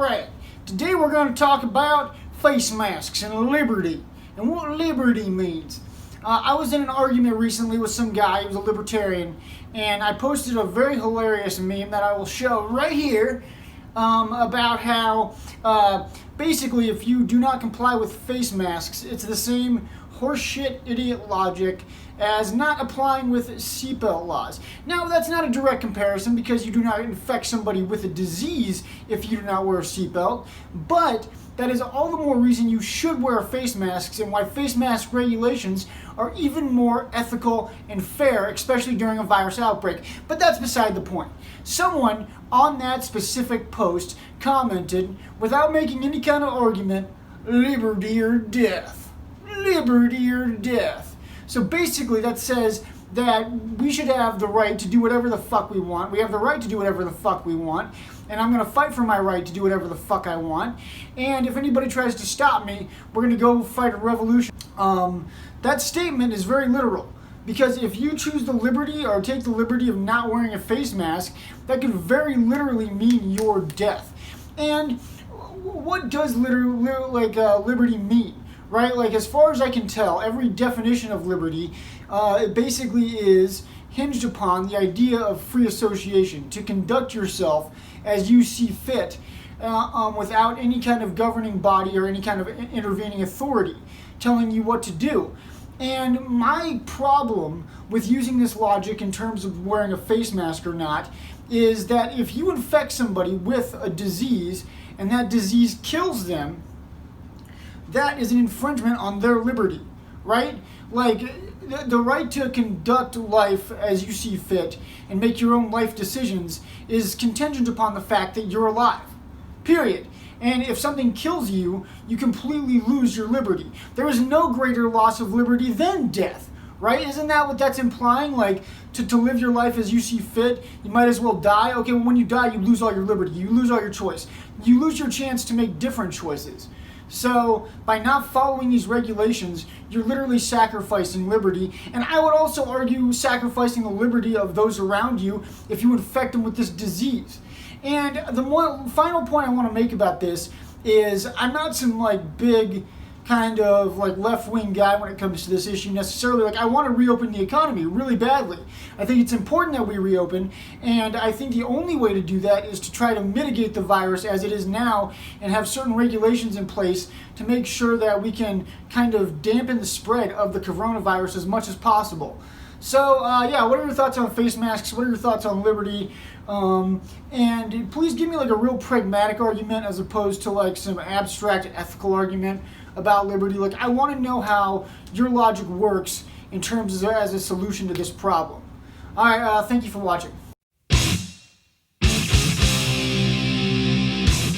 Alright, today we're going to talk about face masks and liberty, and what liberty means. I was in an argument recently with some guy, he was a libertarian, and I posted a very hilarious meme that I will show right here about how basically if you do not comply with face masks, it's the same horseshit idiot logic as not applying with seatbelt laws. Now, that's not a direct comparison because you do not infect somebody with a disease if you do not wear a seatbelt, but that is all the more reason you should wear face masks, and why face mask regulations are even more ethical and fair, especially during a virus outbreak. But that's beside the point. Someone on that specific post commented, without making any kind of argument, liberty or death. Liberty or death. So basically that says that we should have the right to do whatever the fuck we want. We have the right to do whatever the fuck we want. And I'm going to fight for my right to do whatever the fuck I want. And if anybody tries to stop me, we're going to go fight a revolution. That statement is very literal. Because if you choose the liberty or take the liberty of not wearing a face mask, that could very literally mean your death. And what does liberty mean? Right? Like, as far as I can tell, every definition of liberty it basically is hinged upon the idea of free association, to conduct yourself as you see fit without any kind of governing body or any kind of intervening authority telling you what to do. And my problem with using this logic in terms of wearing a face mask or not is that if you infect somebody with a disease and that disease kills them, that is an infringement on their liberty, right? Like, the right to conduct life as you see fit and make your own life decisions is contingent upon the fact that you're alive, period. And if something kills you, you completely lose your liberty. There is no greater loss of liberty than death, right? Isn't that what that's implying? Like, to live your life as you see fit, you might as well die. Okay, well, when you die, you lose all your liberty. You lose all your choice. You lose your chance to make different choices. So, by not following these regulations, you're literally sacrificing liberty. And I would also argue sacrificing the liberty of those around you if you infect them with this disease. And the final point I want to make about this is I'm not some big kind of left-wing guy when it comes to this issue necessarily. I want to reopen the economy really badly. I think it's important that we reopen, and I think the only way to do that is to try to mitigate the virus as it is now and have certain regulations in place to make sure that we can kind of dampen the spread of the coronavirus as much as possible. So, yeah, what are your thoughts on face masks? What are your thoughts on liberty? And please give me a real pragmatic argument as opposed to some abstract ethical argument about liberty. I want to know how your logic works in terms as a solution to this problem. All right, thank you for watching.